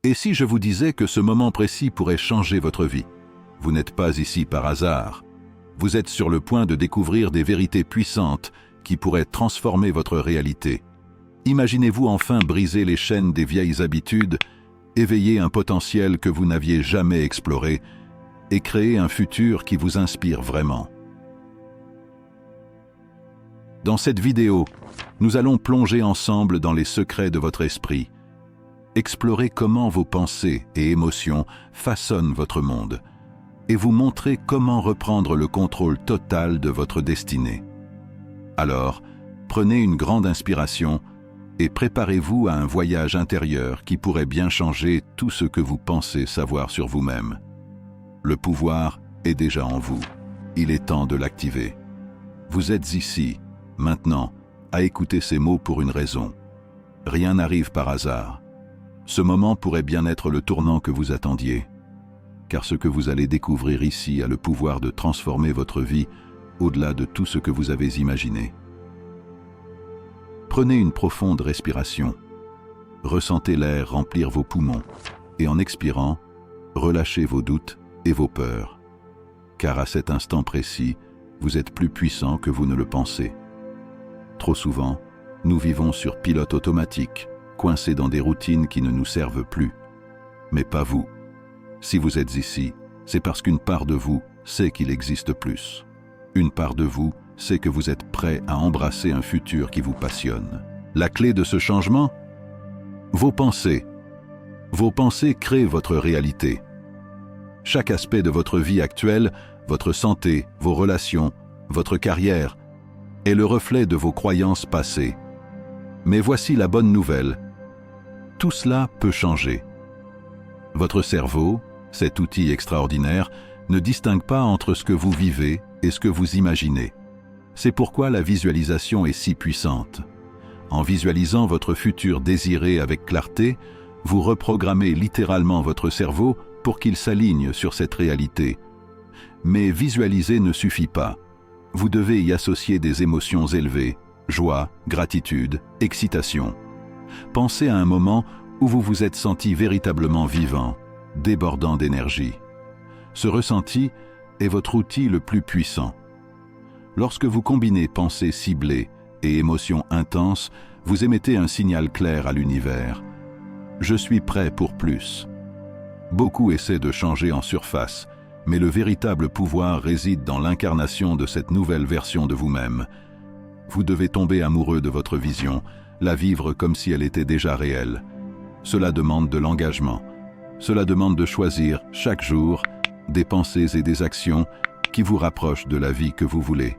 Et si je vous disais que ce moment précis pourrait changer votre vie? Vous n'êtes pas ici par hasard. Vous êtes sur le point de découvrir des vérités puissantes qui pourraient transformer votre réalité. Imaginez-vous enfin briser les chaînes des vieilles habitudes, éveiller un potentiel que vous n'aviez jamais exploré et créer un futur qui vous inspire vraiment. Dans cette vidéo, nous allons plonger ensemble dans les secrets de votre esprit, explorer comment vos pensées et émotions façonnent votre monde, et vous montrer comment reprendre le contrôle total de votre destinée. Alors, prenez une grande inspiration et préparez-vous à un voyage intérieur qui pourrait bien changer tout ce que vous pensez savoir sur vous-même. Le pouvoir est déjà en vous. Il est temps de l'activer. Vous êtes ici, maintenant, à écouter ces mots pour une raison. Rien n'arrive par hasard. Ce moment pourrait bien être le tournant que vous attendiez, car ce que vous allez découvrir ici a le pouvoir de transformer votre vie au-delà de tout ce que vous avez imaginé. Prenez une profonde respiration. Ressentez l'air remplir vos poumons et en expirant, relâchez vos doutes et vos peurs, car à cet instant précis, vous êtes plus puissant que vous ne le pensez. Trop souvent, nous vivons sur pilote automatique, coincés dans des routines qui ne nous servent plus. Mais pas vous. Si vous êtes ici, c'est parce qu'une part de vous sait qu'il existe plus. Une part de vous sait que vous êtes prêt à embrasser un futur qui vous passionne. La clé de ce changement? Vos pensées. Vos pensées créent votre réalité. Chaque aspect de votre vie actuelle, votre santé, vos relations, votre carrière, est le reflet de vos croyances passées. Mais voici la bonne nouvelle. Tout cela peut changer. Votre cerveau, cet outil extraordinaire, ne distingue pas entre ce que vous vivez et ce que vous imaginez. C'est pourquoi la visualisation est si puissante. En visualisant votre futur désiré avec clarté, vous reprogrammez littéralement votre cerveau pour qu'il s'aligne sur cette réalité. Mais visualiser ne suffit pas. Vous devez y associer des émotions élevées, joie, gratitude, excitation. Pensez à un moment où vous vous êtes senti véritablement vivant, débordant d'énergie. Ce ressenti est votre outil le plus puissant. Lorsque vous combinez pensée ciblée et émotion intense, vous émettez un signal clair à l'univers. Je suis prêt pour plus. Beaucoup essaient de changer en surface, mais le véritable pouvoir réside dans l'incarnation de cette nouvelle version de vous-même. Vous devez tomber amoureux de votre vision, la vivre comme si elle était déjà réelle. Cela demande de l'engagement. Cela demande de choisir, chaque jour, des pensées et des actions qui vous rapprochent de la vie que vous voulez.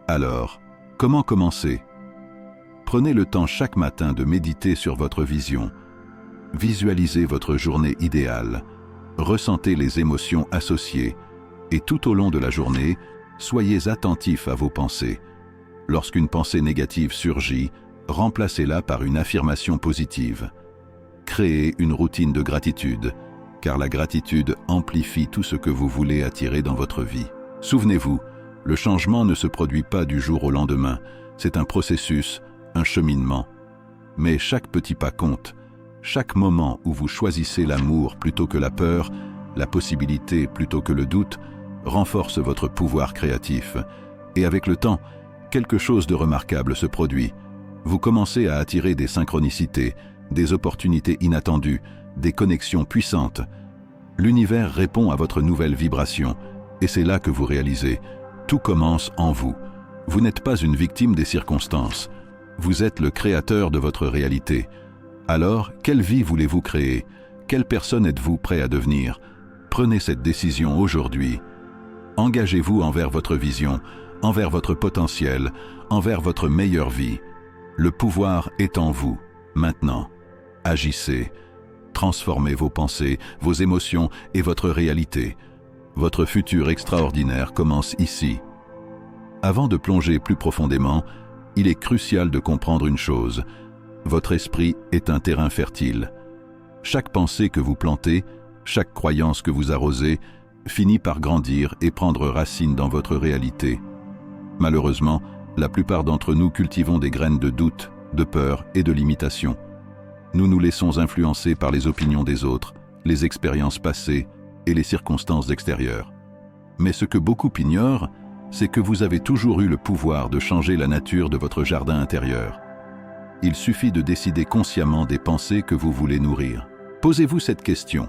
Alors, comment commencer? Prenez le temps chaque matin de méditer sur votre vision. Visualisez votre journée idéale. Ressentez les émotions associées et tout au long de la journée, soyez attentif à vos pensées. Lorsqu'une pensée négative surgit, remplacez-la par une affirmation positive. Créez une routine de gratitude, car la gratitude amplifie tout ce que vous voulez attirer dans votre vie. Souvenez-vous, le changement ne se produit pas du jour au lendemain, c'est un processus, un cheminement. Mais chaque petit pas compte. Chaque moment où vous choisissez l'amour plutôt que la peur, la possibilité plutôt que le doute, renforce votre pouvoir créatif. Et avec le temps, quelque chose de remarquable se produit. Vous commencez à attirer des synchronicités, des opportunités inattendues, des connexions puissantes. L'univers répond à votre nouvelle vibration, et c'est là que vous réalisez. Tout commence en vous. Vous n'êtes pas une victime des circonstances. Vous êtes le créateur de votre réalité. Alors, quelle vie voulez-vous créer? Quelle personne êtes-vous prêt à devenir? Prenez cette décision aujourd'hui. Engagez-vous envers votre vision, envers votre potentiel, envers votre meilleure vie. Le pouvoir est en vous, maintenant. Agissez. Transformez vos pensées, vos émotions et votre réalité. Votre futur extraordinaire commence ici. Avant de plonger plus profondément, il est crucial de comprendre une chose. Votre esprit est un terrain fertile. Chaque pensée que vous plantez, chaque croyance que vous arrosez, finit par grandir et prendre racine dans votre réalité. Malheureusement, la plupart d'entre nous cultivons des graines de doute, de peur et de limitation. Nous nous laissons influencer par les opinions des autres, les expériences passées et les circonstances extérieures. Mais ce que beaucoup ignorent, c'est que vous avez toujours eu le pouvoir de changer la nature de votre jardin intérieur. Il suffit de décider consciemment des pensées que vous voulez nourrir. Posez-vous cette question.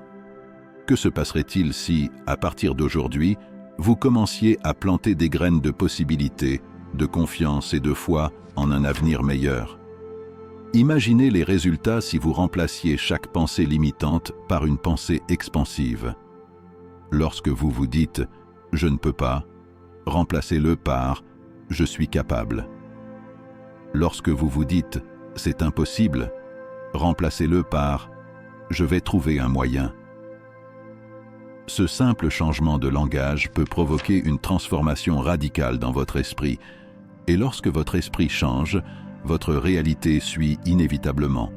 Que se passerait-il si, à partir d'aujourd'hui, vous commenciez à planter des graines de possibilités, de confiance et de foi en un avenir meilleur? Imaginez les résultats si vous remplaciez chaque pensée limitante par une pensée expansive. Lorsque vous vous dites « je ne peux pas », remplacez-le par « je suis capable ». Lorsque vous vous dites « c'est impossible », remplacez-le par « je vais trouver un moyen ». Ce simple changement de langage peut provoquer une transformation radicale dans votre esprit, et lorsque votre esprit change, votre réalité suit inévitablement.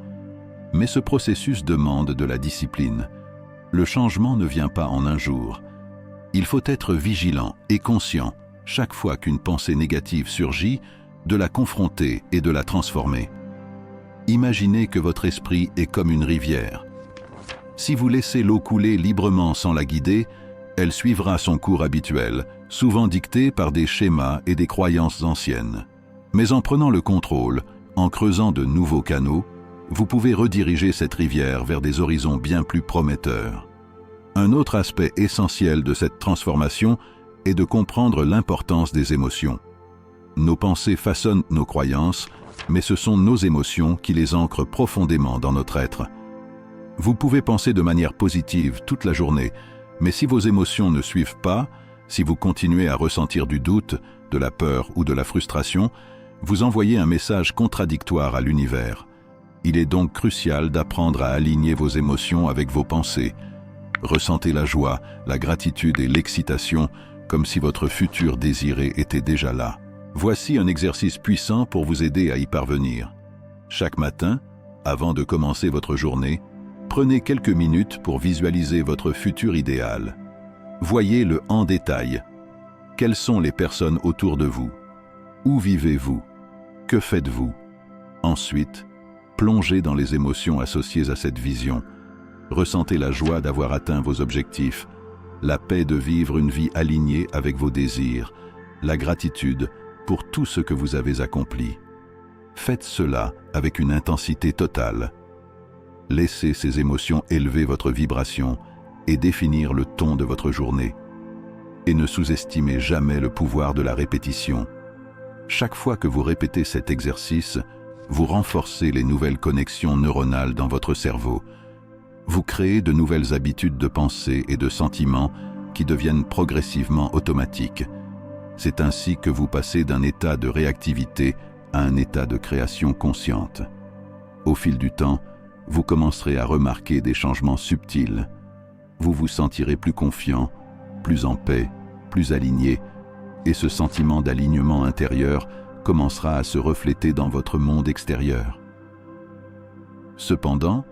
Mais ce processus demande de la discipline. Le changement ne vient pas en un jour. Il faut être vigilant et conscient, chaque fois qu'une pensée négative surgit, de la confronter et de la transformer. Imaginez que votre esprit est comme une rivière. Si vous laissez l'eau couler librement sans la guider, elle suivra son cours habituel, souvent dicté par des schémas et des croyances anciennes. Mais en prenant le contrôle, en creusant de nouveaux canaux, vous pouvez rediriger cette rivière vers des horizons bien plus prometteurs. Un autre aspect essentiel de cette transformation est de comprendre l'importance des émotions. Nos pensées façonnent nos croyances, mais ce sont nos émotions qui les ancrent profondément dans notre être. Vous pouvez penser de manière positive toute la journée, mais si vos émotions ne suivent pas, si vous continuez à ressentir du doute, de la peur ou de la frustration, vous envoyez un message contradictoire à l'univers. Il est donc crucial d'apprendre à aligner vos émotions avec vos pensées. Ressentez la joie, la gratitude et l'excitation comme si votre futur désiré était déjà là. Voici un exercice puissant pour vous aider à y parvenir. Chaque matin, avant de commencer votre journée, prenez quelques minutes pour visualiser votre futur idéal. Voyez-le en détail. Quelles sont les personnes autour de vous? Où vivez-vous? Que faites-vous? Ensuite, plongez dans les émotions associées à cette vision. Ressentez la joie d'avoir atteint vos objectifs, la paix de vivre une vie alignée avec vos désirs, la gratitude pour tout ce que vous avez accompli. Faites cela avec une intensité totale. Laissez ces émotions élever votre vibration et définir le ton de votre journée. Et ne sous-estimez jamais le pouvoir de la répétition. Chaque fois que vous répétez cet exercice, vous renforcez les nouvelles connexions neuronales dans votre cerveau. Vous créez de nouvelles habitudes de pensée et de sentiments qui deviennent progressivement automatiques. C'est ainsi que vous passez d'un état de réactivité à un état de création consciente. Au fil du temps, vous commencerez à remarquer des changements subtils. Vous vous sentirez plus confiant, plus en paix, plus aligné, et ce sentiment d'alignement intérieur commencera à se refléter dans votre monde extérieur. Cependant,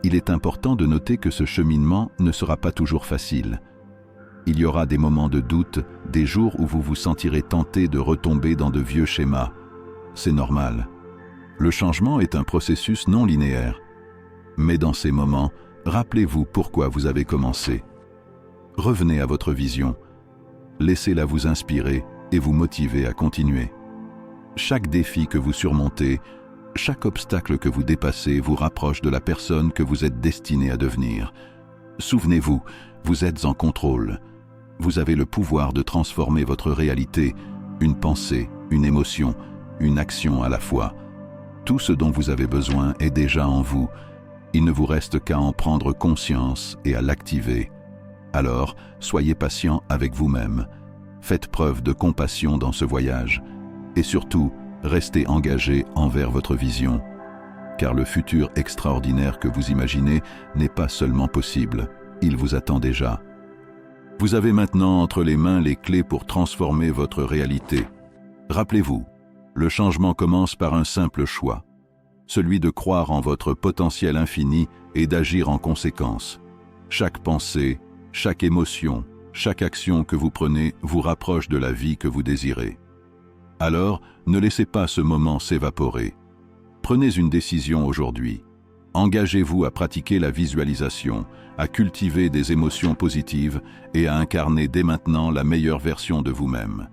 il est important de noter que ce cheminement ne sera pas toujours facile. Il y aura des moments de doute, des jours où vous vous sentirez tenté de retomber dans de vieux schémas. C'est normal. Le changement est un processus non linéaire. Mais dans ces moments, rappelez-vous pourquoi vous avez commencé. Revenez à votre vision. Laissez-la vous inspirer et vous motiver à continuer. Chaque défi que vous surmontez, chaque obstacle que vous dépassez vous rapproche de la personne que vous êtes destiné à devenir. Souvenez-vous, vous êtes en contrôle. Vous avez le pouvoir de transformer votre réalité, une pensée, une émotion, une action à la fois. Tout ce dont vous avez besoin est déjà en vous. Il ne vous reste qu'à en prendre conscience et à l'activer. Alors, soyez patient avec vous-même. Faites preuve de compassion dans ce voyage. Et surtout, restez engagé envers votre vision. Car le futur extraordinaire que vous imaginez n'est pas seulement possible, il vous attend déjà. Vous avez maintenant entre les mains les clés pour transformer votre réalité. Rappelez-vous, le changement commence par un simple choix, celui de croire en votre potentiel infini et d'agir en conséquence. Chaque pensée, chaque émotion, chaque action que vous prenez vous rapproche de la vie que vous désirez. Alors, ne laissez pas ce moment s'évaporer. Prenez une décision aujourd'hui. Engagez-vous à pratiquer la visualisation, à cultiver des émotions positives et à incarner dès maintenant la meilleure version de vous-même.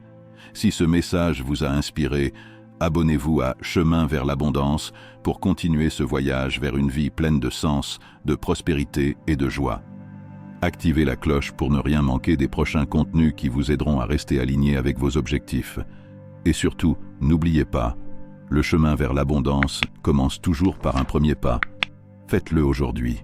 Si ce message vous a inspiré, abonnez-vous à Chemin vers l'abondance pour continuer ce voyage vers une vie pleine de sens, de prospérité et de joie. Activez la cloche pour ne rien manquer des prochains contenus qui vous aideront à rester aligné avec vos objectifs. Et surtout, n'oubliez pas, le chemin vers l'abondance commence toujours par un premier pas. Faites-le aujourd'hui.